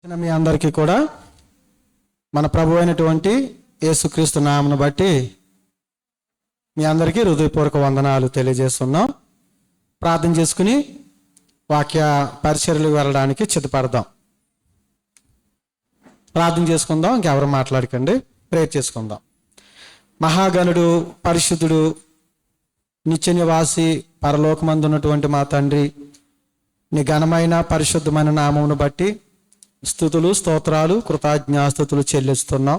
మీ అందరికీ కూడా మన ప్రభు అయినటువంటి యేసుక్రీస్తు నామమును బట్టి మీ అందరికీ హృదయపూర్వక వందనాలు తెలియజేస్తున్నాం. ప్రార్థన చేసుకుని వాక్య పరిచర్యలకు వెళ్ళడానికి సిద్ధపడదాం. ప్రార్థన చేసుకుందాం. ఇంకెవరు మాట్లాడకండి. ప్రేయర్ చేసుకుందాం. మహాగణుడు, పరిశుద్ధుడు, నిత్య నివాసి, పరలోకమందు ఉన్నటువంటి మా తండ్రి, నీ ఘనమైన పరిశుద్ధమైన నామమును బట్టి స్తుతులు, స్తోత్రాలు, కృతజ్ఞాస్తుతులు చెల్లిస్తున్నాం.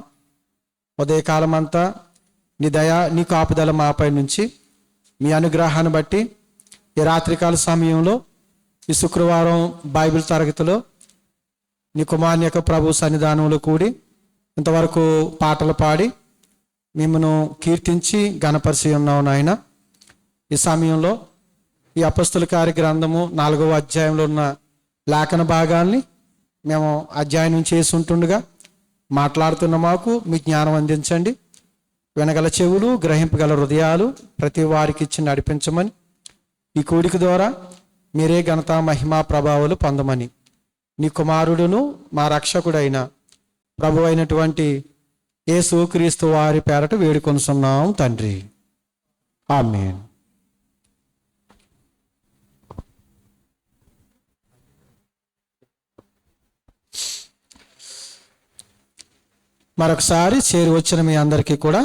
ఉదయకాలం అంతా నీ దయ, నీ కాపుదల మాపై నుంచి, మీ అనుగ్రహాన్ని బట్టి ఈ రాత్రికాల సమయంలో ఈ శుక్రవారం బైబిల్ తరగతిలో నీ కుమారుని యొక్క ప్రభు సన్నిధానంలో కూడి ఇంతవరకు పాటలు పాడి మిమ్మను కీర్తించి ఘనపరిచి ఉన్నావు నాయన. ఈ సమయంలో ఈ అపొస్తల కార్య గ్రంథము 4వ అధ్యాయంలో ఉన్న లేఖన భాగాల్ని మేము అధ్యయనం చేసి ఉంటుండగా మాట్లాడుతున్న మాకు మీ జ్ఞానం అందించండి. వినగల చెవులు, గ్రహింపగల హృదయాలు ప్రతి వారికి ఇచ్చి నడిపించమని, ఈ కూడిక ద్వారా మీరే ఘనత, మహిమ, ప్రభావాలు పొందమని నీ కుమారుడును మా రక్షకుడైన ప్రభు అయినటువంటి యేసుక్రీస్తు వారి పేరట వేడుకొనుచున్నాం తండ్రి. ఆమేన్. మరొకసారి చేరి వచ్చిన మీ అందరికీ కూడా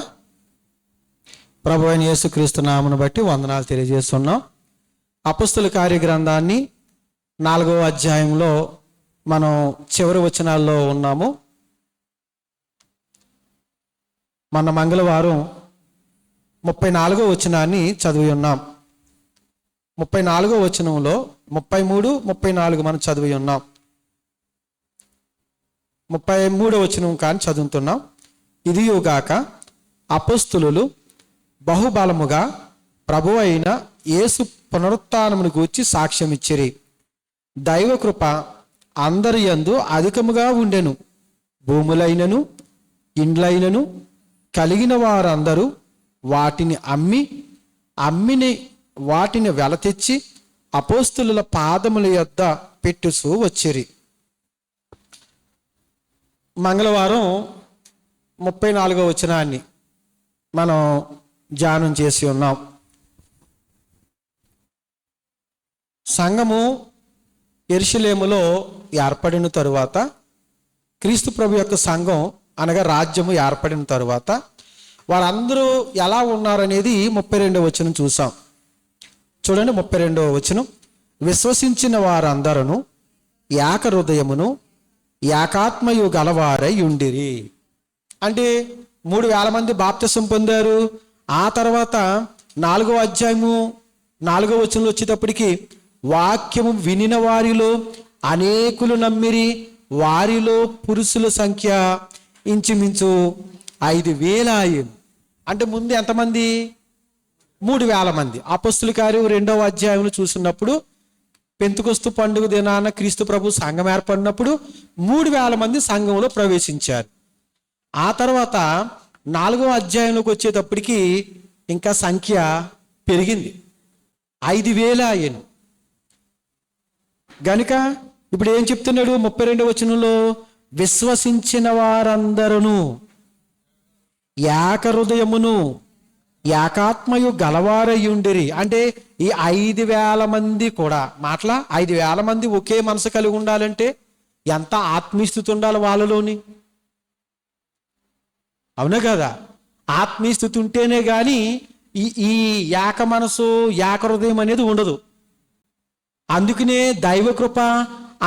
ప్రభు అయిన యేసుక్రీస్తు నామమును బట్టి వందనాలు తెలియజేస్తున్నాం. అపొస్తల కార్య గ్రంథాన్ని 4వ అధ్యాయంలో మనం చివరి వచనాల్లో ఉన్నాము. మన మంగళవారం 34వ వచనాన్ని చదివి ఉన్నాం. 34వ వచనంలో 33, 34 మనం చదివి ఉన్నాం. 33వ వచనం కానీ చదువుతున్నాం. ఇదియుగాక అపొస్తలులు బహుబలముగా ప్రభు అయిన యేసు పునరుత్థానమును గూర్చి సాక్ష్యం ఇచ్చిరి. దైవ కృప అందరి యందు అధికముగా ఉండెను. భూములైనను ఇండ్లైనను కలిగిన వారందరూ వాటిని అమ్మిని వాటిని వెల తెచ్చి అపొస్తలుల పాదముల యొద్ద పెట్టుచూ వచ్చిరి. మంగళవారం 34వ వచనాన్ని మనం ధ్యానం చేసి ఉన్నాం. సంఘము యెరూషలేములో ఏర్పడిన తరువాత, క్రీస్తు ప్రభు యొక్క సంఘం అనగా రాజ్యము ఏర్పడిన తరువాత వారందరూ ఎలా ఉన్నారనేది 32వ వచనం చూసాం. చూడండి, 32వ వచనం. విశ్వసించిన వారందరూ ఏక హృదయమును ఏకాత్మయు గలవారై ఉండిరి. అంటే 3,000 మంది బాప్తిసం పొందారు. ఆ తర్వాత 4వ అధ్యాయము 4వ వచనంలో వచ్చేటప్పటికి వాక్యము వినిన వారిలో అనేకులు నమ్మిరి. వారిలో పురుషుల సంఖ్య ఇంచుమించు 5,000 అయ్యింది. అంటే ముందు ఎంతమంది? 3,000 మంది. అపొస్తల కార్యం 2వ అధ్యాయంలో చూసినప్పుడు పెంతెకొస్తు పండుగ దినాన క్రీస్తు ప్రభు సంఘం ఏర్పడినప్పుడు 3,000 మంది సంఘంలో ప్రవేశించారు. ఆ తర్వాత 4వ అధ్యాయంలోకి వచ్చేటప్పటికి ఇంకా సంఖ్య పెరిగింది, 5,000 అయ్యింది. గనుక ఇప్పుడు ఏం చెప్తున్నాడు 32వ వచనంలో? విశ్వసించిన వారందరూ ఏక హృదయమును ఏకాత్మయు గలవారయ్యుండిరి. అంటే ఈ 5,000 మంది కూడా 5,000 మంది ఒకే మనసు కలిగి ఉండాలంటే ఎంత ఆత్మీయస్థితి ఉండాలి వాళ్ళలోని? అవునా కదా? ఆత్మీయస్థితి ఉంటేనే కానీ ఈ ఏక మనసు, ఏక హృదయం అనేది ఉండదు. అందుకనే దైవ కృప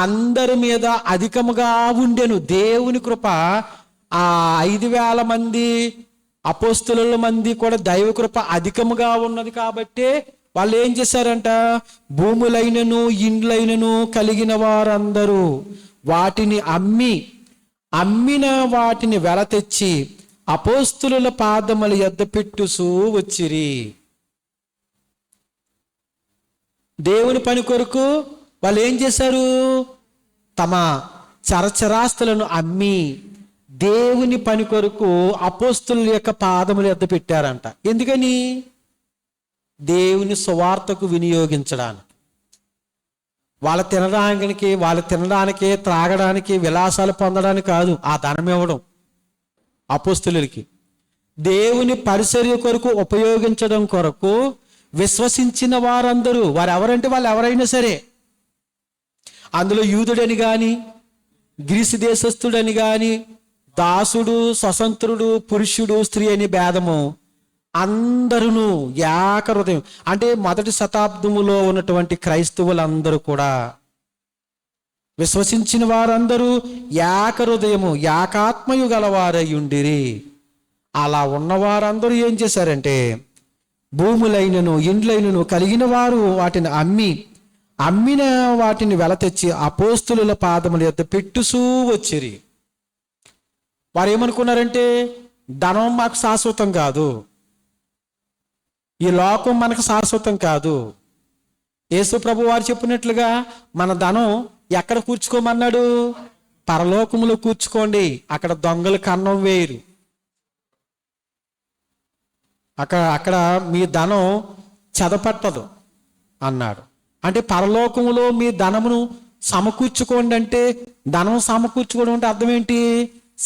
అందరి మీద అధికముగా ఉండెను. దేవుని కృప ఆ 5,000 మంది అపొస్తలుల మంది కూడా దైవ కృప అధికముగా ఉన్నది. కాబట్టి వాళ్ళు ఏం చేశారంట? భూములైనను ఇండ్లైనను కలిగిన వారందరూ వాటిని అమ్మిన వాటిని వెల తెచ్చి అపొస్తలుల పాదముల యొద్ద పెట్టుచూ వచ్చిరి. దేవుని పని కొరకు వాళ్ళు ఏం చేశారు? తమ చరచరాస్తులను అమ్మి దేవుని పని కొరకు అపొస్తలుల యొక్క పాదముల యొద్ద పెట్టారంట. ఎందుకని? దేవుని సువార్తకు వినియోగించడానికి. వాళ్ళు తినడానికి త్రాగడానికి విలాసాలు పొందడానికి కాదు ఆ ధనం ఇవ్వడం అపోస్తులకి. దేవుని పరిచర్య కొరకు ఉపయోగించడం కొరకు విశ్వసించిన వారందరూ, వారు ఎవరంటే వాళ్ళు ఎవరైనా సరే, అందులో యూదుడని కానీ, గ్రీసు దేశస్థుడని కానీ, దాసుడు స్వతంత్రుడు, పురుషుడు స్త్రీ అని భేదము, అందరూ ఏక హృదయం. అంటే మొదటి శతాబ్దములో ఉన్నటువంటి క్రైస్తవులందరూ కూడా, విశ్వసించిన వారందరూ ఏక హృదయము ఏకాత్మయు గలవారయ్యుండిరి. అలా ఉన్నవారందరూ ఏం చేశారంటే, భూములైనను ఇండ్లైనను కలిగిన వారు వాటిని అమ్మిన వాటిని వెల తెచ్చి అపోస్తుల పాదముల యొద్ద పెట్టుసూ వచ్చిరి. వారు ఏమనుకున్నారంటే, ధనం మాకు శాశ్వతం కాదు, ఈ లోకం మనకు శాశ్వతం కాదు. యేసు ప్రభు వారు చెప్పినట్లుగా మన ధనం ఎక్కడ కూర్చుకోమన్నాడు? పరలోకములో కూర్చుకోండి, అక్కడ దొంగలు కన్నం వేయరు, అక్కడ మీ ధనం చెదపట్టదు అన్నాడు. అంటే పరలోకములో మీ ధనమును సమకూర్చుకోండి అంటే, ధనం సమకూర్చుకోవడం అంటే అర్థం ఏంటి?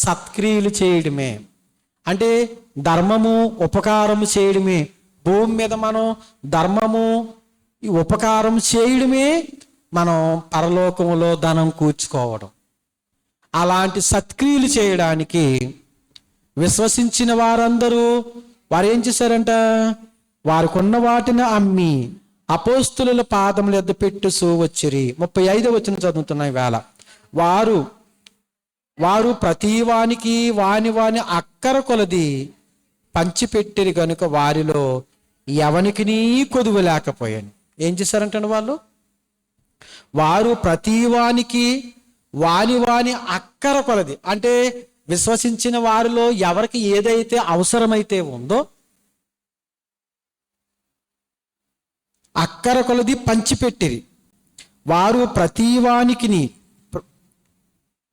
సత్క్రియలు చేయడమే, అంటే ధర్మము ఉపకారము చేయడమే. భూమి మీద మనం ధర్మము ఉపకారం చేయడమే మనం పరలోకములో ధనం కూర్చుకోవడం. అలాంటి సత్క్రియలు చేయడానికి విశ్వసించిన వారందరూ వారు ఏం చేశారంట? వారికి ఉన్న వాటిని అమ్మి అపోస్తుల పాదముల యొద్ద పెట్టుసూ వచ్చిరి. 35వ వచనం చదువుతున్నాయి వేళ. వారు ప్రతివానికి వాని అక్కర కొలది పంచిపెట్టిరి కనుక వారిలో ఎవనికినీ కొదువు లేకపోయాను. ఏం చేశారంటే వారు ప్రతివానికి వాని అక్కర కొలది, అంటే విశ్వసించిన వారిలో ఎవరికి ఏదైతే అవసరమైతే ఉందో అక్కర కొలది పంచిపెట్టిరి. వారు ప్రతివానికి,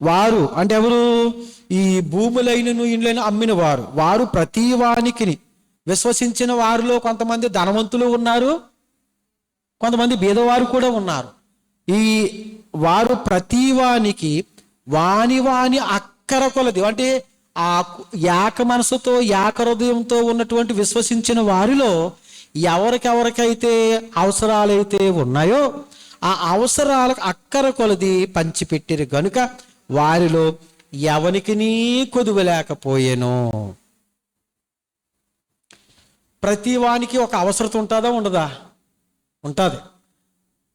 వారు అంటే ఎవరు? ఈ భూములైనను ఇండ్లైన అమ్మిన వారు ప్రతివానికి. విశ్వసించిన వారిలో కొంతమంది ధనవంతులు ఉన్నారు, కొంతమంది బీదవారు కూడా ఉన్నారు. ఈ వారు ప్రతివానికి వాని అక్కర కొలది, అంటే ఆ ఏక మనసుతో ఏక హృదయంతో ఉన్నటువంటి విశ్వసించిన వారిలో ఎవరికెవరికైతే అవసరాలైతే ఉన్నాయో ఆ అవసరాలకు అక్కర కొలది పంచిపెట్టిరు గనుక వారిలో ఎవనికినీ కొదువ లేకపోయేను. ప్రతి వానికి ఒక అవసరత ఉంటుందా ఉండదా? ఉంటుంది.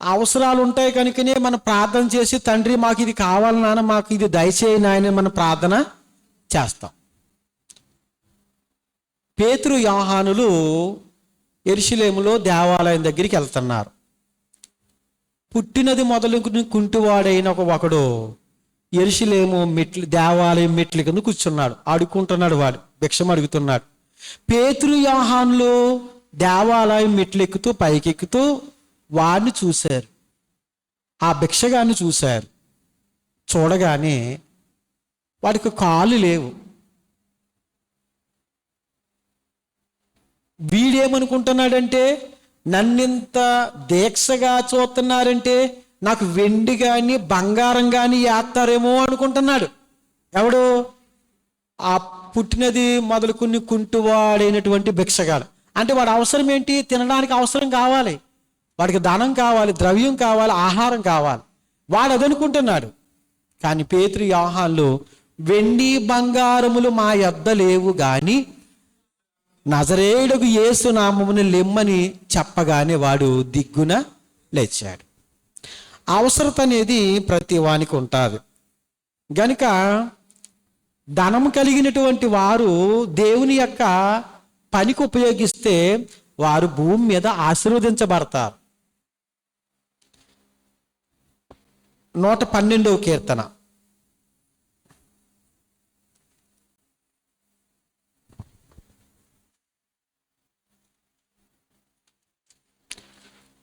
అవసరాలు ఉంటాయి కనుకనే మనం ప్రార్థన చేసి, తండ్రి మాకు ఇది కావాలి నాన్న, మాకు ఇది దయచేయి నాయన మనం ప్రార్థన చేస్తాం. పేతురు యోహానులు యెరూషలేములో దేవాలయం దగ్గరికి వెళ్తున్నారు. పుట్టినది మొదలుకుని కుంటివాడైన ఒకడు యెరూషలేము దేవాలయం మెట్ల కింద కూర్చున్నాడు, అడుక్కుంటున్నాడు, వాడు భిక్షం అడుగుతున్నాడు. పేతురు యోహానులు దేవాలయం మెట్లెక్కుతూ పైకెక్కుతూ వాడిని చూశారు, ఆ భిక్షగాన్ని చూశారు. చూడగానే వాడికి కాళ్ళు లేవు. వీడేమనుకుంటున్నాడంటే, నన్నింత దీక్షగా చూస్తున్నారంటే నాకు వెండి కానీ బంగారం కానీ వేస్తారేమో అనుకుంటున్నాడు. ఎవడు? ఆ పుట్టినది మొదలుకుని కుంటువాడైనటువంటి భిక్షగాడు. అంటే వాడు అవసరం ఏంటి? తినడానికి అవసరం కావాలి, వాడికి ధనం కావాలి, ద్రవ్యం కావాలి, ఆహారం కావాలి. వాడు అదనుకుంటున్నాడు. కానీ పేతురు యోహానులు, వెండి బంగారములు మా యొద్ద లేవు గాని నజరేయుడగు యేసు నామమును లెమ్మని చెప్పగానే వాడు దిగ్గున లేచాడు. అవసరత అనేది ప్రతి వానికి ఉంటుంది గనుక ధనం కలిగినటువంటి వారు దేవుని యొక్క పనికి ఉపయోగిస్తే వారు భూమి మీద ఆశీర్వదించబడతారు. 112వ కీర్తన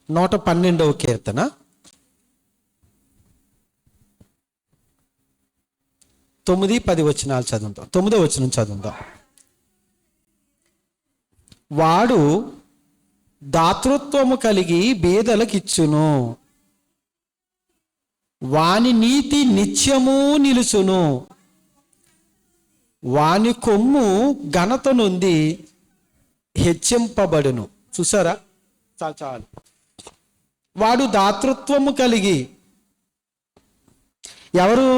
112వ కీర్తన 9-10 వచనాలు చదువుతాం. 9వ వచనం చదువుతాం. వాడు దాతృత్వము కలిగి బీదలకిచ్చును, వాని నీతి నిత్యము నిలుచును, వాని కొమ్ము ఘనత నొంది హెచ్చింపబడును. చూసారా, చాలు చాలు. వాడు దాతృత్వము కలిగి, ఎవరు?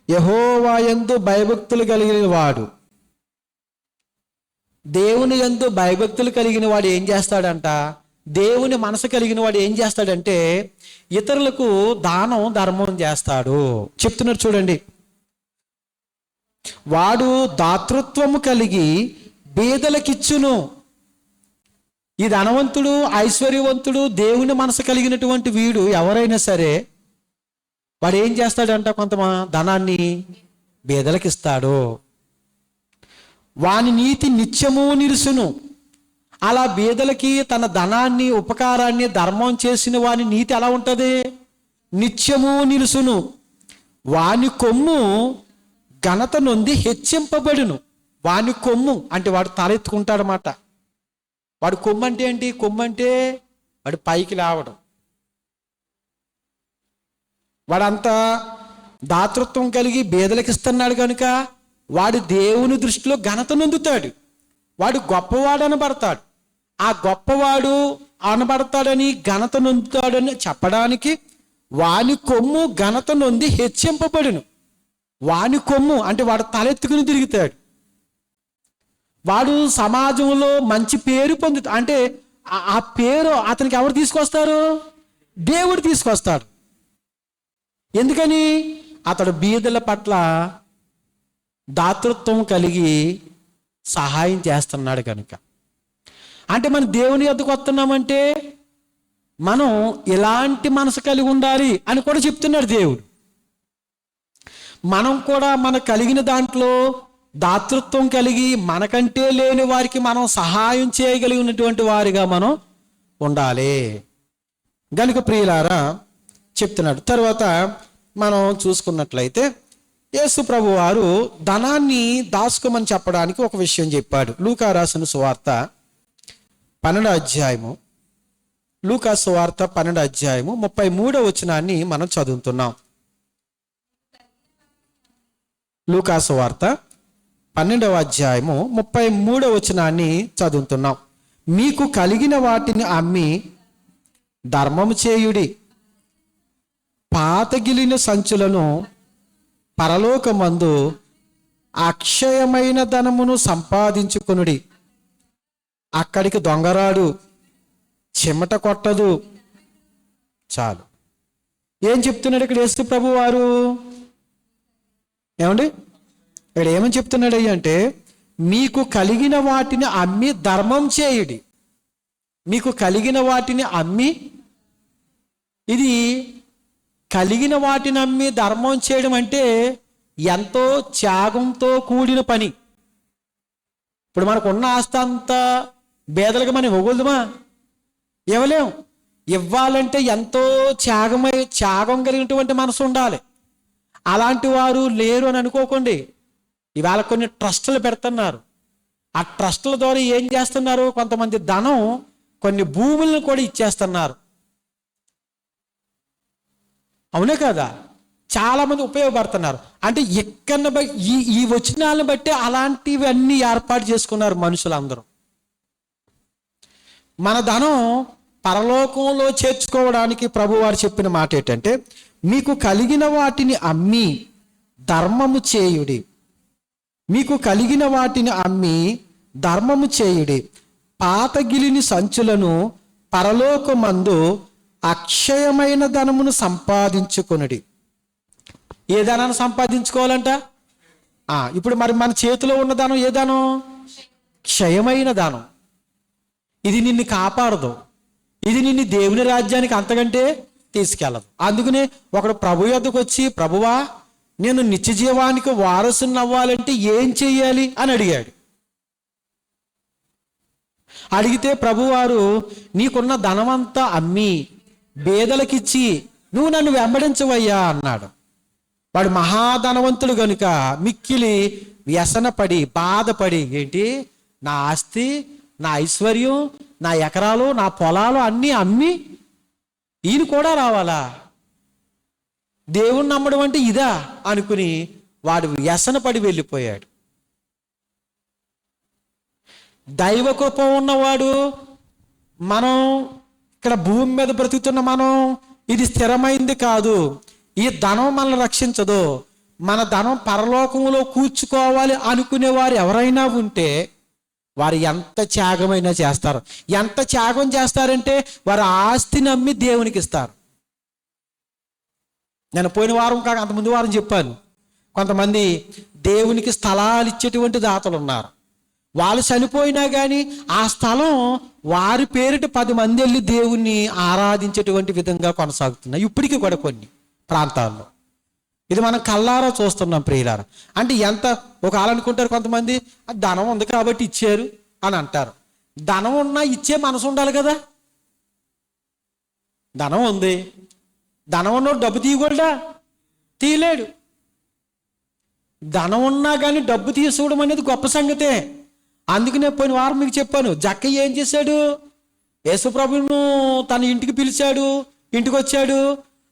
యెహోవా యందు భయభక్తులు కలిగిన వాడు, దేవుని యందు భయభక్తులు కలిగిన వాడు ఏం చేస్తాడంట? దేవుని మనసు కలిగిన వాడు ఏం చేస్తాడంటే ఇతరులకు దానం ధర్మం చేస్తాడు. చెప్తున్నారు చూడండి. వాడు దాతృత్వము కలిగి బీదలకిచ్చును. ఈ ధనవంతుడు, ఐశ్వర్యవంతుడు, దేవుని మనసు కలిగినటువంటి వీడు ఎవరైనా సరే వాడు ఏం చేస్తాడంట? కొంత ధనాన్ని బీదలకిస్తాడు. వాని నీతి నిత్యము నిలుసును. అలా బీదలకి తన ధనాన్ని, ఉపకారాన్ని, ధర్మం చేసిన వాని నీతి ఎలా ఉంటుంది? నిత్యము నిలుసును. వాని కొమ్ము ఘనత నొంది హెచ్చింపబడును. వాని కొమ్ము అంటే వాడు తలెత్తుకుంటాడనమాట. వాడు కొమ్ము అంటే ఏంటి? కొమ్ము అంటే వాడు పైకి లేవడం. వాడంతా దాతృత్వం కలిగి బీదలకు ఇస్తున్నాడు కనుక వాడు దేవుని దృష్టిలో ఘనత నొందుతాడు. వాడు గొప్పవాడు అనబడతాడు. ఆ గొప్పవాడు అనబడతాడని, ఘనత నొందుతాడని చెప్పడానికి వాని కొమ్ము ఘనత నొంది హెచ్చింపబడును. వాని కొమ్ము అంటే వాడు తలెత్తుకుని తిరుగుతాడు. వాడు సమాజంలో మంచి పేరు పొందుతాడు. అంటే ఆ పేరు అతనికి ఎవరు తీసుకొస్తారు? దేవుడు తీసుకొస్తాడు. ఎందుకని? అతడు బీదల పట్ల దాతృత్వం కలిగి సహాయం చేస్తున్నాడు కనుక. అంటే మనం దేవుని యొద్దకు వస్తున్నామంటే మనం ఇలాంటి మనసు కలిగి ఉండాలి అని కూడా చెప్తున్నాడు దేవుడు. మనం కూడా మన కలిగిన దాంట్లో దాతృత్వం కలిగి మనకంటే లేని వారికి మనం సహాయం చేయగలిగినటువంటి వారిగా మనం ఉండాలి గనుక ప్రియులారా చెప్తున్నాడు. తర్వాత మనం చూసుకున్నట్లయితే యేసు ప్రభు వారు ధనాన్ని దాచుకోమని చెప్పడానికి ఒక విషయం చెప్పాడు. లూకా రాసిన సువార్త 12వ అధ్యాయము, లూకా సువార్త 12వ అధ్యాయము 33వ వచనాన్ని మనం చదువుతున్నాం. లూకా సువార్త 12వ అధ్యాయము 33వ వచనాన్ని చదువుతున్నాం. మీకు కలిగిన వాటిని అమ్మి ధర్మము చేయుడి, పాతగిలిన సంచులను పరలోకమందు అక్షయమైన ధనమును సంపాదించుకొనుడి. అక్కడికి దొంగరాడు, చెమట కొట్టదు. చాలు. ఏం చెప్తున్నాడు ఇక్కడ యేసు ప్రభు వారు? ఏమండి ఇక్కడ ఏమని చెప్తున్నాడు అంటే మీకు కలిగిన వాటిని అమ్మి ధర్మం చేయుడి. మీకు కలిగిన వాటిని అమ్మి, ఇది కలిగిన వాటిని అమ్మి ధర్మం చేయడం అంటే ఎంతో త్యాగంతో కూడిన పని. ఇప్పుడు మనకు ఉన్న ఆస్తి అంతా బేదలకు మనం ఇవ్వగలదుమా? ఇవ్వలేం. ఇవ్వాలంటే ఎంతో త్యాగం కలిగినటువంటి మనసు ఉండాలి. అలాంటి వారు లేరు అని అనుకోకండి. ఇవాళ కొన్ని ట్రస్టులు పెడుతున్నారు. ఆ ట్రస్టుల ద్వారా ఏం చేస్తున్నారు? కొంతమంది ధనం, కొన్ని భూములను కూడా ఇచ్చేస్తున్నారు. అవునే కదా? చాలా మంది ఉపయోగపడుతున్నారు. అంటే ఎక్కడ ఈ వచనాలను బట్టి అలాంటివన్నీ ఏర్పాటు చేసుకున్నారు మనుషులందరూ. మన ధనం పరలోకంలో చేర్చుకోవడానికి ప్రభువారు చెప్పిన మాట ఏంటంటే మీకు కలిగిన వాటిని అమ్మి ధర్మము చేయుడి. మీకు కలిగిన వాటిని అమ్మి ధర్మము చేయుడి, పాతగిలిని సంచులను పరలోకమందు అక్షయమైన ధనమును సంపాదించుకొనుడి. ఏ ధనాన్ని సంపాదించుకోవాలంట? ఇప్పుడు మరి మన చేతిలో ఉన్న ధనం ఏ ధనం? క్షయమైన ధనం. ఇది నిన్ను కాపాడదు. ఇది నిన్ను దేవుని రాజ్యానికి అంతకంటే తీసుకెళ్ళదు. అందుకనే ఒకడు ప్రభు యొద్దకు వచ్చి, ప్రభువా నేను నిత్య జీవానికి వారసుని అవ్వాలంటే ఏం చెయ్యాలి అని అడిగాడు. అడిగితే ప్రభువారు నీకున్న ధనమంతా అమ్మి బేదలకిచ్చి నువ్వు నన్ను వెంబడించవయ్యా అన్నాడు. వాడు మహాధనవంతుడు గనుక మిక్కిలి వ్యసనపడి బాధపడి, ఏంటి నా ఆస్తి, నా ఐశ్వర్యం, నా ఎకరాలు, నా పొలాలు అన్నీ అమ్మి ఈయన కూడా రావాలా? దేవుణ్ణి నమ్మడం అంటే ఇదా అనుకుని వాడు వ్యసన పడి వెళ్ళిపోయాడు. దైవ కృప ఉన్నవాడు, మనం ఇక్కడ భూమి మీద బ్రతుకుతున్న మనం, ఇది స్థిరమైంది కాదు, ఈ ధనం మనల్ని రక్షించదు, మన ధనం పరలోకంలో కూర్చుకోవాలి అనుకునేవారు ఎవరైనా ఉంటే వారు ఎంత త్యాగమైనా చేస్తారు. ఎంత త్యాగం చేస్తారంటే వారు ఆస్తిని అమ్మి దేవునికి ఇస్తారు. నేను పోయిన వారం కాక అంతకుముందు వారం చెప్పాను, కొంతమంది దేవునికి స్థలాలు ఇచ్చేటువంటి దాతలు ఉన్నారు. వాళ్ళు చనిపోయినా కానీ ఆ స్థలం వారి పేరిట 10 మంది వెళ్ళి దేవుణ్ణి ఆరాధించేటువంటి విధంగా కొనసాగుతున్నాయి ఇప్పటికీ కూడా కొన్ని ప్రాంతాల్లో. ఇది మనం కళ్ళారా చూస్తున్నాం ప్రియులారా. అంటే ఎంత ఒక అనుకుంటారు కొంతమంది, ధనం ఉంది కాబట్టి ఇచ్చారు అని అంటారు. ధనం ఉన్నా ఇచ్చే మనసు ఉండాలి కదా. ధనం ఉంది, ధనం ఉన్నోడు డబ్బు తీయకూడదా? తీయలేడు. ధనం ఉన్నా కానీ డబ్బు తీసుకోవడం అనేది గొప్ప సంగతే. అందుకనే పోయిన వారం మీకు చెప్పాను, జక్కయ్య ఏం చేశాడు? యేసుప్రభువును తన ఇంటికి పిలిచాడు, ఇంటికి వచ్చాడు.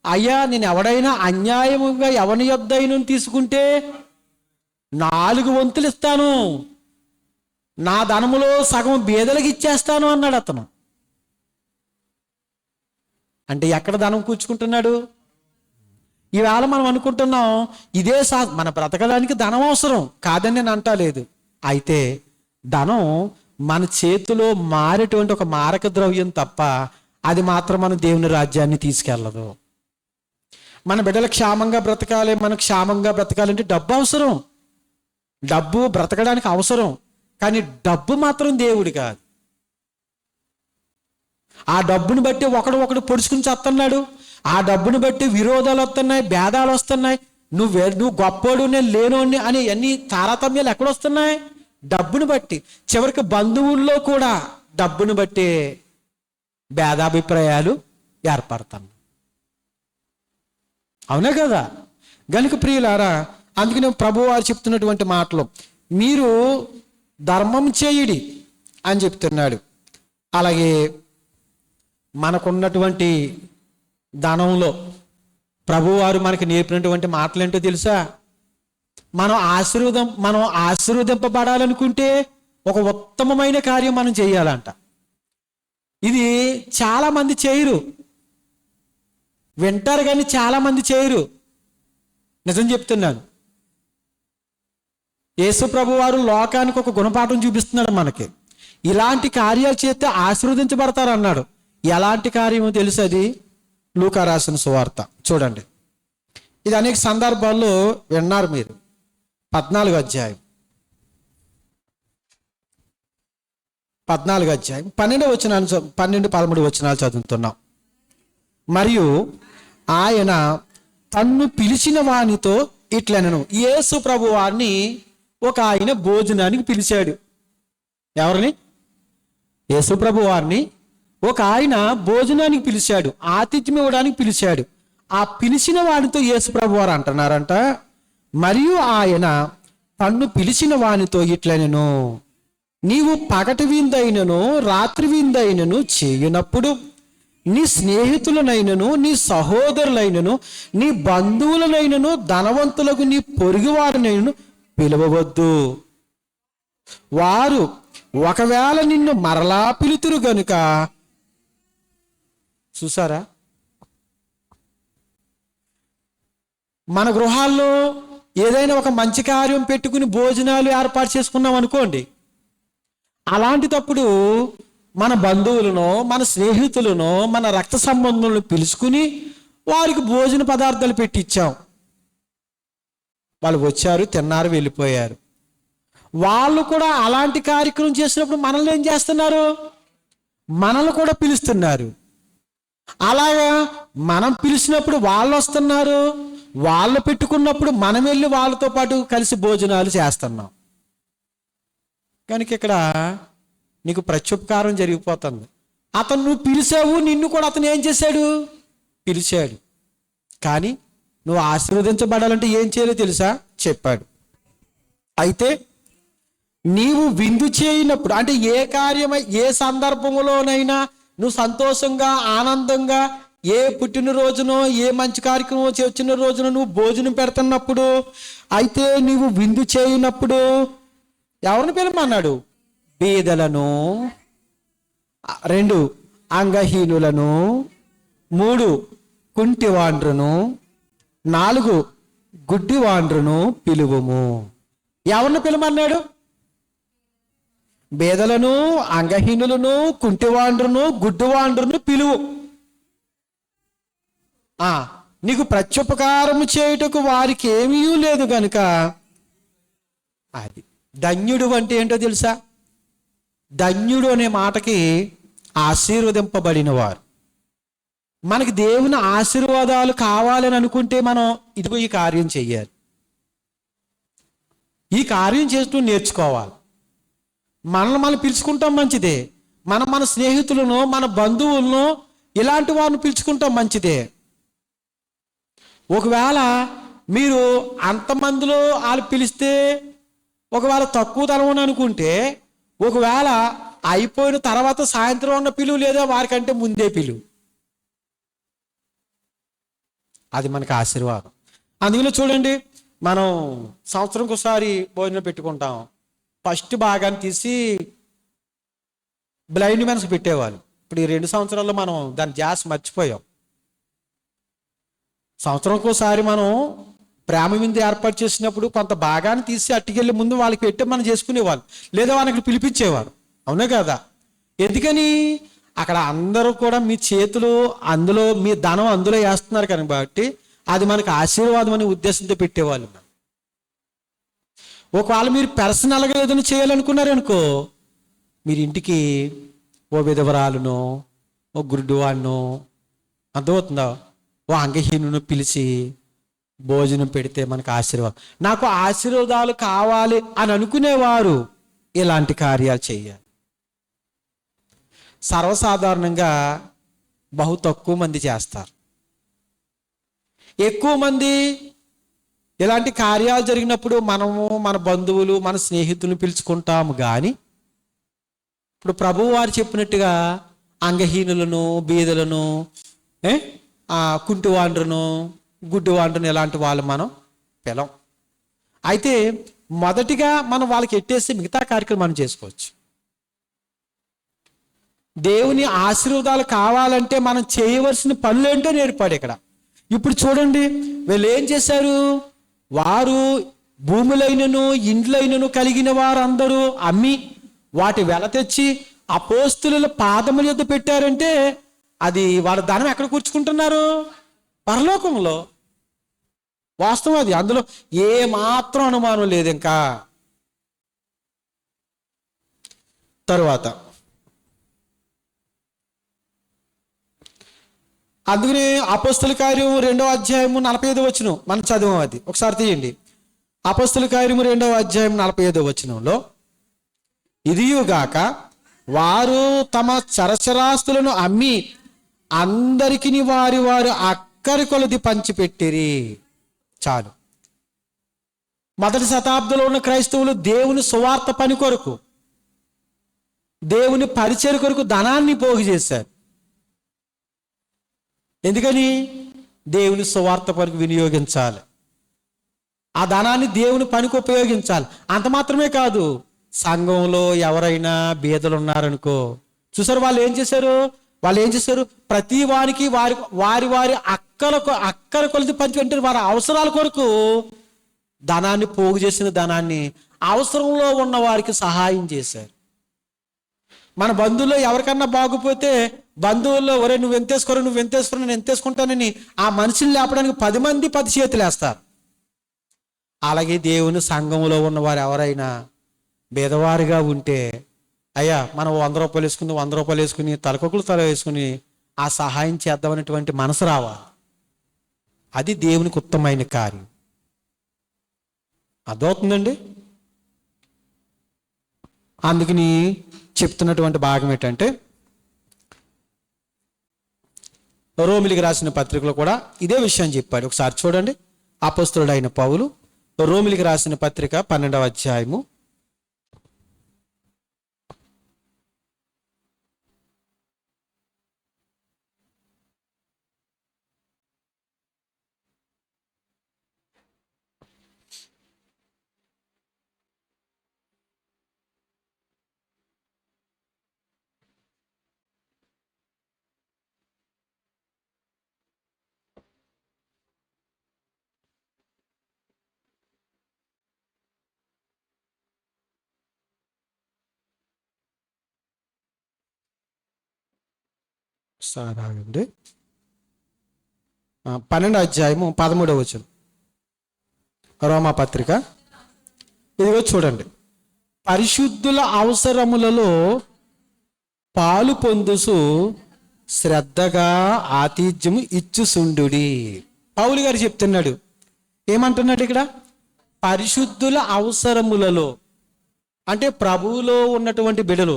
అయ్యా, నేను ఎవడైనా అన్యాయముగా ఎవని యొద్దైనా తీసుకుంటే 4 వంతులు ఇస్తాను, నా ధనములో సగం బీదలకు ఇచ్చేస్తాను అన్నాడు అతను. అంటే ఎక్కడ ధనం కూర్చుకుంటున్నాడు? ఈవేళ మనం అనుకుంటున్నాం ఇదే మన బ్రతకడానికి ధనం అవసరం కాదని నేను అంటలేదు. అయితే ధనం మన చేతిలో మారేటువంటి ఒక మారక ద్రవ్యం తప్ప అది మాత్రం మన దేవుని రాజ్యాన్ని తీసుకెళ్ళదు. మన బిడ్డలు క్షేమంగా బ్రతకాలి, మనకు క్షేమంగా బ్రతకాలంటే డబ్బు అవసరం. డబ్బు బ్రతకడానికి అవసరం, కానీ డబ్బు మాత్రం దేవుడి కాదు. ఆ డబ్బుని బట్టి ఒకడు పొడుచుకుని చేస్తున్నాడు. ఆ డబ్బుని బట్టి విరోధాలు వస్తున్నాయి, భేదాలు వస్తున్నాయి. నువ్వు గొప్పోడు, నేను లేనోడిని అని అన్ని తారతమ్యాలు ఎక్కడొస్తున్నాయి? డబ్బుని బట్టి. చివరికి బంధువుల్లో కూడా డబ్బుని బట్టి భేదాభిప్రాయాలు ఏర్పడుతున్నాయి. అవునే కదా? గనుక ప్రియులారా, అందుకనే ప్రభు వారు చెప్తున్నటువంటి మాటలు, మీరు ధర్మం చేయుడి అని చెప్తున్నాడు. అలాగే మనకున్నటువంటి ధనంలో ప్రభువారు మనకు నేర్పినటువంటి మాటలు ఏంటో తెలుసా? మనం ఆశీర్వదింపబడాలనుకుంటే ఒక ఉత్తమమైన కార్యం మనం చేయాలంట. ఇది చాలా మంది చేయరు, వింటారు కానీ చాలా మంది చేయరు. నిజం చెప్తున్నాను. యేసు ప్రభు వారు లోకానికి ఒక గుణపాఠం చూపిస్తున్నాడు మనకి. ఇలాంటి కార్యాలు చేస్తే ఆశీర్వదించబడతారు అన్నాడు. ఎలాంటి కార్యమో తెలుసు? అది లూకా రాసిన సువార్త చూడండి. ఇది అనేక సందర్భాల్లో విన్నారు మీరు. 14వ అధ్యాయం 12-13 వచనాలు చదువుతున్నాం. మరియు ఆయన తన్ను పిలిచిన వానితో ఇట్లనెను. యేసు ప్రభు వారిని ఒక ఆయన భోజనానికి పిలిచాడు. ఎవరిని? యేసు ప్రభు వారిని ఒక ఆయన భోజనానికి పిలిచాడు, ఆతిథ్యం ఇవ్వడానికి పిలిచాడు. ఆ పిలిచిన వాడితో యేసు ప్రభు వారు అంటున్నారంట, మరియు ఆయన తన్ను పిలిచిన వానితో ఇట్లనెను, నీవు పగటి విందైనను రాత్రి విందైనను చేయనప్పుడు నీ స్నేహితులనైనను నీ సహోదరులైనను నీ బంధువులనైనను ధనవంతులకు నీ పొరుగువారినైనను పిలవవద్దు. వారు ఒకవేళ నిన్ను మరలా పిలుతురు గనుక. చూసారా? మన గృహాల్లో ఏదైనా ఒక మంచి కార్యం పెట్టుకుని భోజనాలు ఏర్పాటు చేసుకున్నాం అనుకోండి, అలాంటిటప్పుడు మన బంధువులను, మన స్నేహితులను, మన రక్త సంబంధులను పిలుచుకుని వారికి భోజన పదార్థాలు పెట్టించాం. వాళ్ళు వచ్చారు, తిన్నారు, వెళ్ళిపోయారు. వాళ్ళు కూడా అలాంటి కార్యక్రమం చేసినప్పుడు మనల్ని ఏం చేస్తున్నారు? మనల్ని కూడా పిలుస్తున్నారు. అలాగా మనం పిలిచినప్పుడు వాళ్ళు వస్తున్నారు, వాళ్ళు పెట్టుకున్నప్పుడు మనం వెళ్ళి వాళ్ళతో పాటు కలిసి భోజనాలు చేస్తున్నాం. కనుక ఇక్కడ నీకు ప్రత్యుపకారం జరిగిపోతుంది. అతను నువ్వు పిలిచావు, నిన్ను కూడా అతను ఏం చేశాడు? పిలిచాడు. కానీ నువ్వు ఆశీర్వదించబడాలంటే ఏం చేయాలో తెలుసా? చెప్పాడు. అయితే నీవు విందు చేయనప్పుడు, అంటే ఏ కార్యమై ఏ సందర్భంలోనైనా నువ్వు సంతోషంగా ఆనందంగా ఏ పుట్టినరోజునో ఏ మంచి కార్యక్రమం వచ్చిన రోజున నువ్వు భోజనం పెడుతున్నప్పుడు, అయితే నీవు విందు చేయనప్పుడు ఎవరిని పిలమన్నాడు? బీదలను, 2 అంగహీనులను, 3 కుంటివాండ్రును, 4 గుడ్డివాండ్రును పిలువుము. ఎవరిని పిలమన్నాడు? బేదలను, అంగహీనులను, కుంటివాండ్రును, గుడ్డివాండ్రును పిలువు. నీకు ప్రత్యుపకారము చేయుటకు వారికి ఏమీ లేదు గనుక. అది ధన్యుడు అంటే ఏంటో తెలుసా? ధన్యుడు అనే మాటకి ఆశీర్వదింపబడిన వారు. మనకి దేవుని ఆశీర్వాదాలు కావాలని అనుకుంటే మనం ఇదిగో ఈ కార్యం చెయ్యాలి. ఈ కార్యం చేస్తూ నేర్చుకోవాలి. మనల్ని మనం పిలుచుకుంటాం మంచిదే, మన స్నేహితులను, మన బంధువులను, ఇలాంటి వారిని పిలుచుకుంటాం మంచిదే. ఒకవేళ మీరు అంతమందిలో వాళ్ళు పిలిస్తే ఒకవేళ తక్కువ తరం అనుకుంటే, ఒకవేళ అయిపోయిన తర్వాత సాయంత్రం ఉన్న పిలువు లేదా వారికంటే ముందే పిలువు. అది మనకు ఆశీర్వాదం. అందుకని చూడండి, మనం సంవత్సరంకి ఒకసారి భోజనం పెట్టుకుంటాం. ఫస్ట్ భాగాన్ని తీసి బ్లైండ్ మ్యాన్స్కి పెట్టేవాళ్ళు. ఇప్పుడు ఈ 2 సంవత్సరాల్లో మనం దాని జాస్ మర్చిపోయాం. సంవత్సరంకి ఒకసారి మనం ప్రేమ విందు ఏర్పాటు చేసినప్పుడు కొంత భాగాన్ని తీసి అట్టుకెళ్ళి ముందు వాళ్ళకి పెట్టి మనం చేసుకునేవాళ్ళు, లేదా వాళ్ళకి పిలిపించేవారు. అవునే కదా? ఎందుకని? అక్కడ అందరూ కూడా మీ చేతులు అందులో, మీ ధనం అందులో వేస్తున్నారు కాబట్టి అది మనకు ఆశీర్వాదం అనే ఉద్దేశంతో పెట్టేవాళ్ళు. ఒకవేళ మీరు పర్సనల్గా ఏదైనా చేయాలనుకున్నారనుకో, మీరు ఇంటికి ఓ విధవరాలను, ఓ గుడ్డివాడినో, అర్థమవుతుందా, ఓ అంగహీనును పిలిచి భోజనం పెడితే మనకు ఆశీర్వాదం. నాకు ఆశీర్వాదాలు కావాలి అని అనుకునేవారు ఇలాంటి కార్యాలు చేయాలి. సర్వసాధారణంగా బహు తక్కువ మంది చేస్తారు. ఎక్కువ మంది ఇలాంటి కార్యాలు జరిగినప్పుడు మనము, మన బంధువులు, మన స్నేహితులను పిలుచుకుంటాము. కానీ ఇప్పుడు ప్రభువు వారు చెప్పినట్టుగా అంగహీనులను, బీదలను, కుంటివాండ్రును, గుడ్డివాండ్రును ఇలాంటి వాళ్ళు మనం పిలం. అయితే మొదటిగా మనం వాళ్ళకి ఎట్టేసి మిగతా కార్యక్రమం మనం చేసుకోవచ్చు. దేవుని ఆశీర్వాదాలు కావాలంటే మనం చేయవలసిన పనులేంటో నేర్పాడు ఇక్కడ. ఇప్పుడు చూడండి, వీళ్ళు ఏం చేశారు? వారు భూములైనను ఇండ్లైనను కలిగిన వారందరూ అమ్మి వాటి వెల తెచ్చి అపోస్తుల పాదముల యొద్ద పెట్టారంటే అది వాళ్ళ ధనం ఎక్కడ కూర్చుకుంటున్నారు? పరలోకంలో. వాస్తవం అది, అందులో ఏ మాత్రం అనుమానం లేదు. ఇంకా తరువాత అందుకనే అపోస్తుల కార్యం 2వ అధ్యాయము 45వ వచనం మనం చదివాం. అది ఒకసారి తీయండి. అపోస్తుల కార్యము 2వ అధ్యాయం 45వ వచనంలో, ఇదియుగాక వారు తమ చరచరాస్తులను అమ్మి అందరికి వారి వారి అక్కరి కొలది పంచిపెట్టిరి. చాలు. మొదటి శతాబ్దంలో ఉన్న క్రైస్తవులు దేవుని సువార్త పని కొరకు, దేవుని పరిచయ కొరకు ధనాన్ని పోగు చేశారు. ఎందుకని? దేవుని సువార్త పనికి వినియోగించాలి. ఆ ధనాన్ని దేవుని పనికి ఉపయోగించాలి. అంత మాత్రమే కాదు, సంఘంలో ఎవరైనా బీదలు ఉన్నారనుకో, చూసారు వాళ్ళు ఏం చేశారు? ప్రతి వారికి వారి వారి అక్కర కొలది పంచి, అంటే వారి అవసరాల కొరకు ధనాన్ని పోగు చేసిన ధనాన్ని అవసరంలో ఉన్న వారికి సహాయం చేశారు. మన బంధువుల్లో ఎవరికన్నా బాగుపోతే బంధువుల్లో, ఒరే నువ్వు ఎంతేసుకోరు, నేను ఎంతేసుకుంటానని ఆ మనిషిని లేపడానికి 10 మంది 10 చేతులు వేస్తారు. అలాగే దేవుని సంఘంలో ఉన్నవారు ఎవరైనా బీదవారిగా ఉంటే, అయ్యా మనం 100 రూపాయలు వేసుకుని 100 రూపాయలు వేసుకుని తలకొకలు తల వేసుకుని ఆ సహాయం చేద్దామనేటువంటి మనసు రావాలి. అది దేవునికి ఉత్తమమైన కార్యం. అర్థమవుతుందండి? అందుకని చెప్తున్నటువంటి భాగం ఏంటంటే, రోమిలికి రాసిన పత్రికలో కూడా ఇదే విషయం చెప్పాడు. ఒకసారి చూడండి. అపోస్తలుడైన పౌలు రోమిలికి రాసిన పత్రిక 12వ అధ్యాయము సార్ ఆగండి. 12 అధ్యాయము 13 రోమాపత్రిక. ఇదిగో చూడండి. పరిశుద్ధుల అవసరములలో పాలు పొందుసు శ్రద్ధగా ఆతిథ్యము ఇచ్చుసుండుడి. పౌలు గారు చెప్తున్నాడు. ఏమంటున్నాడు ఇక్కడ? పరిశుద్ధుల అవసరములలో అంటే ప్రభువులో ఉన్నటువంటి బిడ్డలు,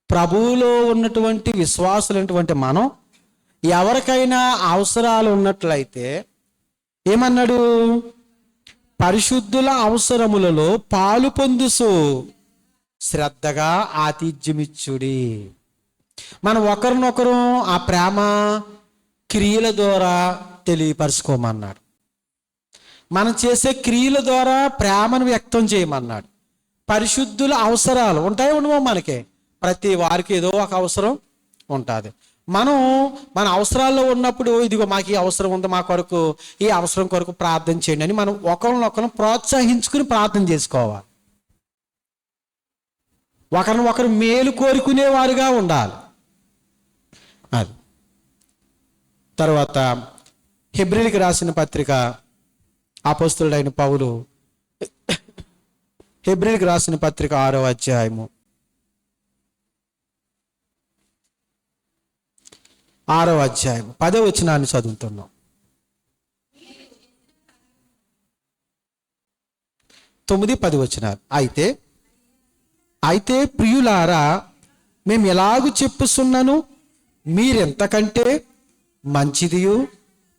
ప్రభువులో ఉన్నటువంటి విశ్వాసులైనటువంటి మనం ఎవరికైనా అవసరాలు ఉన్నట్లయితే ఏమన్నాడు? పరిశుద్ధుల అవసరములలో పాలు పొందుసు శ్రద్ధగా ఆతిథ్యమిచ్చుడి. మనం ఒకరినొకరు ఆ ప్రేమ క్రియల ద్వారా తెలియపరచుకోమన్నాడు. మనం చేసే క్రియల ద్వారా ప్రేమను వ్యక్తం చేయమన్నాడు. పరిశుద్ధుల అవసరాలు ఉంటాయి ఉండమో మనకి. ప్రతి వారికి ఏదో ఒక అవసరం ఉంటుంది. మనం మన అవసరాల్లో ఉన్నప్పుడు ఇదిగో మాకు ఈ అవసరం ఉంది, మా కొరకు ఈ అవసరం కొరకు ప్రార్థన చేయండి అని మనం ఒకరినొకరు ప్రోత్సహించుకుని ప్రార్థన చేసుకోవాలి. ఒకరినొకరు మేలు కోరుకునేవారుగా ఉండాలి. అది తర్వాత హెబ్రీయులకు రాసిన పత్రిక అపోస్తలుడైన పౌలు హెబ్రీయులకు రాసిన పత్రిక 6వ అధ్యాయము 10వ వచనాన్ని చదువుతున్నాం. 9-10 వచనాలు. అయితే ప్రియులారా, మేము ఎలాగూ చెప్పుచున్నాను, మీరెంతకంటే మంచిదియు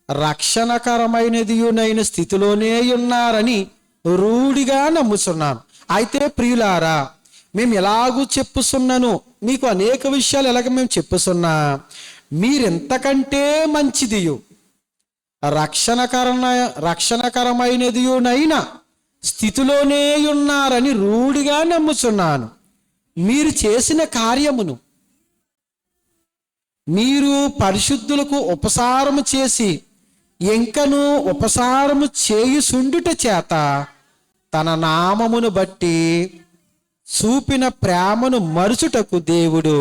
రక్షణకరమైనదియునైన స్థితిలోనే ఉన్నారని రూఢిగా నమ్ముచున్నాను. అయితే ప్రియులారా, మేము ఎలాగూ చెప్పుచున్నాను, మీకు అనేక విషయాలు ఎలాగ మేము చెప్పుచున్నా, మీరెంతకంటే మంచిదియు రక్షణకరమైనదియునైన స్థితిలోనే ఉన్నారని రూఢిగా నమ్ముచున్నాను. మీరు చేసిన కార్యమును మీరు పరిశుద్ధులకు ఉపసారము చేసి ఎంకను ఉపసారము చేయుచుండుట చేత తన నామమును బట్టి చూపిన ప్రేమను మరుచుటకు దేవుడు.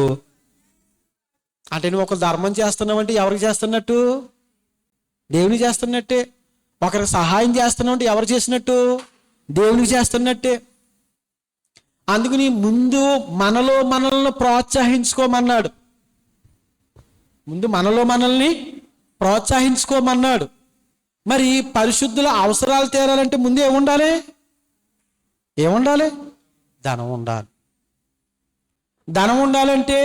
అంటే నువ్వు ఒక ధర్మం చేస్తున్నావంటే ఎవరికి చేస్తున్నట్టు? దేవునికి చేస్తున్నట్టే. ఒకరికి సహాయం చేస్తున్నావంటే ఎవరు చేసినట్టు? దేవునికి చేస్తున్నట్టే. అందుకని ముందు మనల్ని ప్రోత్సహించుకోమన్నాడు. మనల్ని ప్రోత్సహించుకోమన్నాడు. మరి పరిశుద్ధుల అవసరాలు తీరాలంటే ముందు ఏముండాలి? ధనం ఉండాలి. ధనం ఉండాలంటే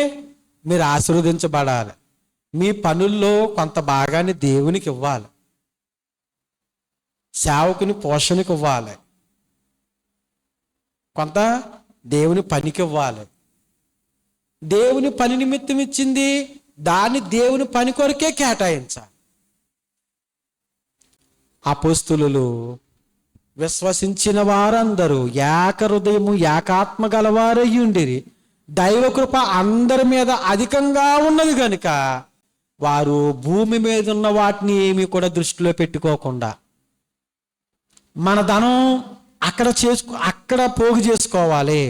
మీరు ఆశీర్వదించబడాలి. మీ పనుల్లో కొంత భాగాన్ని దేవునికి ఇవ్వాలి. సేవకుని పోషణకు ఇవ్వాలి. కొంత దేవుని పనికి ఇవ్వాలి. దేవుని పని నిమిత్తం ఇచ్చింది దాన్ని దేవుని పని కొరకే కేటాయించాలి. అపోస్తలులు విశ్వసించిన వారందరూ ఏక హృదయము ఏకాత్మ గలవారయ్యుండిరి. దైవ కృప అందరి మీద అధికంగా ఉన్నది కనుక వారు భూమి మీద ఉన్న వాటిని ఏమీ కూడా దృష్టిలో పెట్టుకోకుండా మన ధనం అక్కడ పోగు చేసుకోవాలి.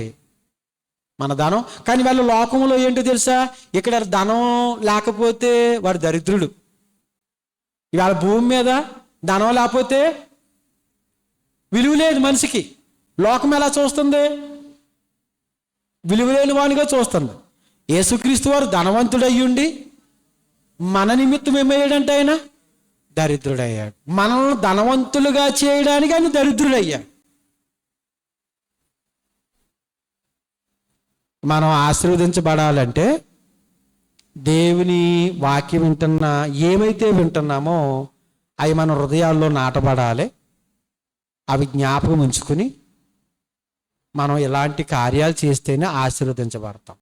మన ధనం. కానీ వాళ్ళ లోకంలో ఏంటో తెలుసా? ఇక్కడ ధనం లేకపోతే వాడు దరిద్రుడు. ఇవాళ భూమి మీద ధనం లేకపోతే విలువ లేదు మనిషికి. లోకం ఎలా చూస్తుంది? విలువలేని వానిగా చూస్తుంది. యేసుక్రీస్తు వారు ధనవంతుడయ్యుండి మన నిమిత్తం ఏమయ్యాడంటే ఆయన దరిద్రుడయ్యాడు. మనల్ని ధనవంతులుగా చేయడానికి ఆయన దరిద్రుడయ్యాడు. మనం ఆశీర్వదించబడాలంటే దేవుని వాక్యం ఏమైతే వింటున్నామో అవి మన హృదయాల్లో నాటబడాలి. అవి జ్ఞాపకం ఉంచుకుని మనం ఇలాంటి కార్యాలు చేస్తేనే ఆశీర్వదించబడతాం.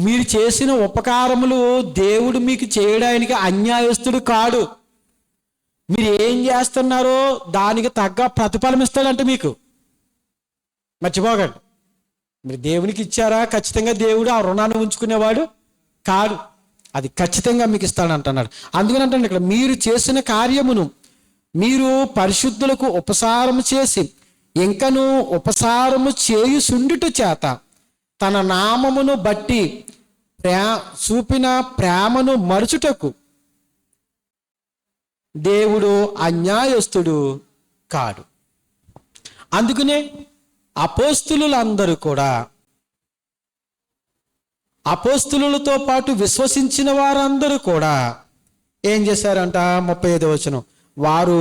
మీరు చేసిన ఉపకారములు దేవుడు మీకు చేయడానికి అన్యాయస్తుడు కాడు. మీరు ఏం చేస్తున్నారో దానికి తగ్గ ప్రతిఫలం ఇస్తాడంటే మీకు. మర్చిపోకండి. మీరు దేవునికి ఇచ్చారా, ఖచ్చితంగా దేవుడు ఆ రుణాన్ని ఉంచుకునేవాడు కాదు. అది ఖచ్చితంగా మీకు ఇస్తాడంటున్నాడు. అందుకని అంటే ఇక్కడ మీరు చేసిన కార్యమును మీరు పరిశుద్ధులకు ఉపసారము చేసి ఇంకను ఉపసారము చేయుచుండుట చేత తన నామమును బట్టి చూపిన ప్రేమను మరుచుటకు దేవుడు అన్యాయస్తుడు కాడు. అందుకనే అపోస్తులందరూ కూడా, అపోస్తులతో పాటు విశ్వసించిన వారందరూ కూడా ఏం చేశారంట? 35వ వచనం, వారు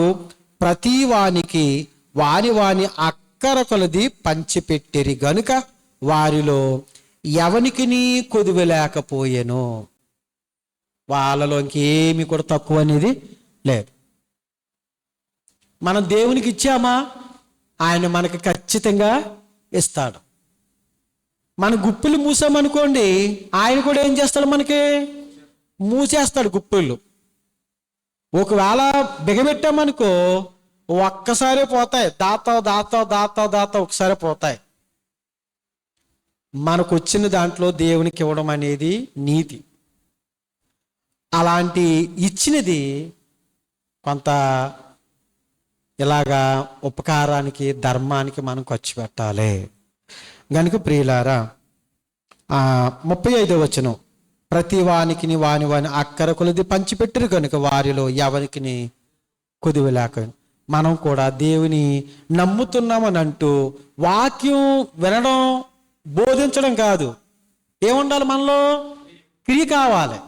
ప్రతి వానికి వాని అక్కర కొలది పంచిపెట్టిరి గనుక వారిలో ఎవనికి కొదువ లేకపోయెను. వాళ్ళలో ఇంకేమి కూడా తక్కువ అనేది లేదు. మనం దేవునికి ఇచ్చామా, ఆయన మనకి ఖచ్చితంగా ఇస్తాడు. మన గుప్పులు మూసామనుకోండి, ఆయన కూడా ఏం చేస్తాడు? మనకి మూసేస్తాడు గుప్పులు. ఒకవేళ బిగబెట్టామనుకో ఒక్కసారే పోతాయి, దాతా ఒకసారి పోతాయి. మనకు వచ్చిన దాంట్లో దేవునికి ఇవ్వడం అనేది నీతి. అలాంటి ఇచ్చినది కొంత ఇలాగా ఉపకారానికి, ధర్మానికి మనం ఖర్చు పెట్టాలి. గనుక ప్రియులారా, 35వ వచనం, ప్రతి వానికి వాని అక్కర కొలది పంచిపెట్టరు కనుక వారిలో ఎవరికి కొదువ లేక. మనం కూడా దేవుని నమ్ముతున్నామని అంటూ వాక్యం వినడం, బోధించడం కాదు. ఏముండాలి? మనలో క్రియ కావాలి,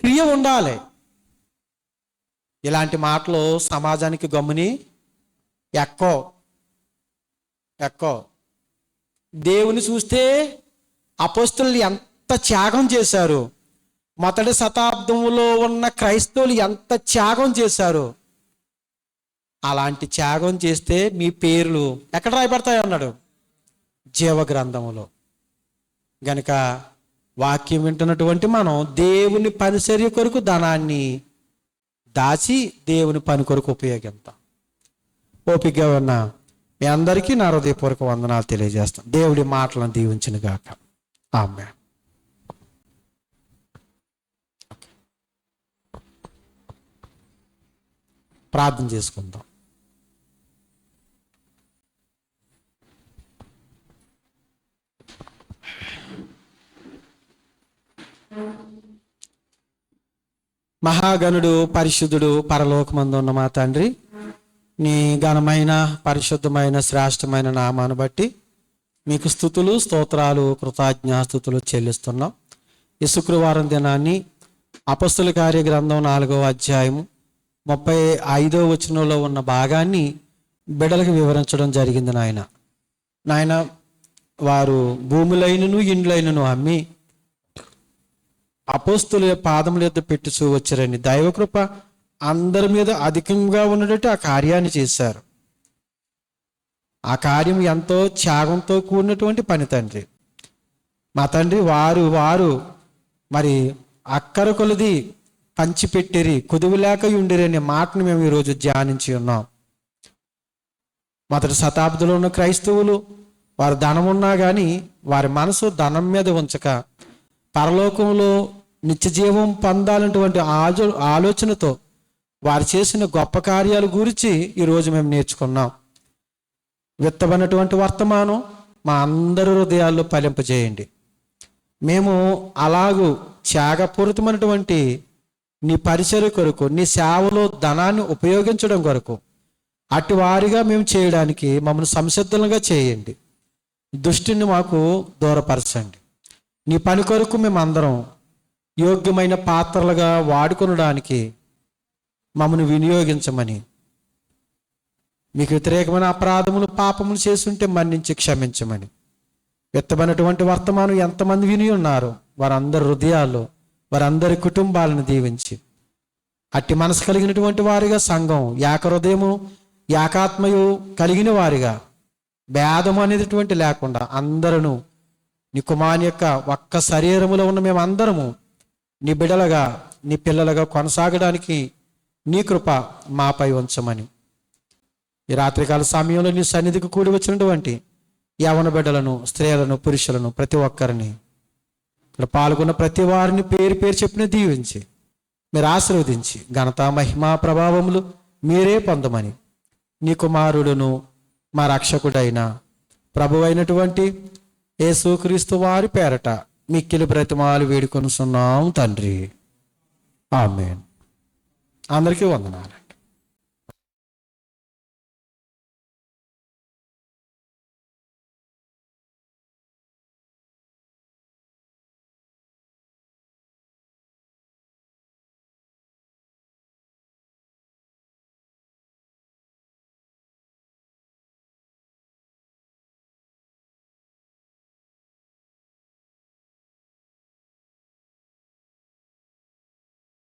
క్రియ ఉండాలి. ఇలాంటి మాటలు సమాజానికి గమ్ముని ఎక్కో. దేవుని చూస్తే అపోస్తలులు ఎంత త్యాగం చేశారు, మొదటి శతాబ్దంలో ఉన్న క్రైస్తవులు ఎంత త్యాగం చేశారు. అలాంటి త్యాగం చేస్తే మీ పేర్లు ఎక్కడ రాయబడతాయి అన్నాడు? జీవ గ్రంథములో. గనుక వాక్యం వింటున్నటువంటి మనం దేవుని పరిచర్య కొరకు ధనాన్ని దాచి దేవుని పని కొరకు ఉపయోగిద్దాం. ఓపికగా ఉన్న మీ అందరికీ నా హృదయపూర్వక వందనాలు తెలియజేస్తాం. దేవుడి మాటలను దీవించును గాక. ఆమేన్. ప్రార్థన చేసుకుందాం. మహాగణుడు, పరిశుద్ధుడు, పరలోకమందు ఉన్న మా తండ్రి, నీ ఘనమైన, పరిశుద్ధమైన, శ్రేష్టమైన నామాను బట్టి మీకు స్తుతులు, స్తోత్రాలు, కృతజ్ఞాస్తుతులు చెల్లిస్తున్నాం. ఈ శుక్రవారం దినాన్ని అపొస్తలుల కార్య గ్రంథం 4వ అధ్యాయం 35వ వచనంలో ఉన్న భాగాన్ని బిడ్డలకు వివరించడం జరిగింది. నాయన వారు భూములైనను ఇండ్లైనను అమ్మి అపోస్తుల పాదముల యొద్ద పెట్టుచూ వచ్చారని దైవకృప అందరి మీద అధికంగా ఉన్నట్టు ఆ కార్యాన్ని చేశారు. ఆ కార్యం ఎంతో త్యాగంతో కూడినటువంటి పని తండ్రి. మా తండ్రి, వారు మరి అక్కర కొలది పంచిపెట్టిరి, కొదువు లేక ఉండిరి అనే మాటను మేము ఈరోజు ధ్యానించి ఉన్నాం. మొదటి శతాబ్దంలో ఉన్న క్రైస్తవులు వారు ధనం ఉన్నా కానీ వారి మనసు ధనం మీద ఉంచక పరలోకంలో నిత్య జీవం పొందాలన్నటువంటి ఆలోచనతో వారు చేసిన గొప్ప కార్యాల గురించి ఈరోజు మేము నేర్చుకున్నాం. విత్తబడినటువంటి వర్తమానం మా అందరి హృదయాల్లో ఫలింపజేయండి. మేము అలాగూ త్యాగపూరితమైనటువంటి నీ పరిచర్య కొరకు, నీ సేవలో ధనాన్ని ఉపయోగించడం కొరకు అటు వారిగా మేము చేయడానికి మమ్మల్ని సంసిద్ధంగా చేయండి. దుష్టిని మాకు దూరపరచండి. నీ పని కొరకు మేము అందరం యోగ్యమైన పాత్రలుగా వాడుకొనడానికి మమ్మల్ని వినియోగించమని, మీకు వ్యతిరేకమైన అపరాధములు, పాపములు చేస్తుంటే మన్నించి క్షమించమని, విత్తబడినటువంటి వర్తమానం ఎంతమంది విని ఉన్నారో వారందరి హృదయాల్లో, వారందరి కుటుంబాలను దీవించి అట్టి మనసు కలిగినటువంటి వారిగా సంఘం ఏకహృదయము, ఏకాత్మయు కలిగిన వారిగా, భేదము అనేటటువంటి లేకుండా అందరూ నీ కుమారుని యొక్క ఒక్క శరీరములో ఉన్న మేమందరము నీ బిడ్డలుగా, నీ పిల్లలుగా కొనసాగడానికి నీ కృప మాపై ఉంచమని, ఈ రాత్రికాల సమయంలో నీ సన్నిధికి కూడి వచ్చినటువంటి యవన బిడ్డలను, స్త్రీలను, పురుషులను ప్రతి ఒక్కరిని, ఇక్కడ పాల్గొన్న ప్రతి వారిని పేరు పేరు చెప్పిన దీవించి మీరు ఆశీర్వదించి ఘనత, మహిమా, ప్రభావములు మీరే పొందమని నీ కుమారుడును మా రక్షకుడైన ప్రభువైనటువంటి యేసుక్రీస్తు వారి పేరట మిక్కిలి బ్రతిమాలు వేడుకొనుచున్నాం తండ్రి. ఆమేన్. అందరికీ వందనాలు.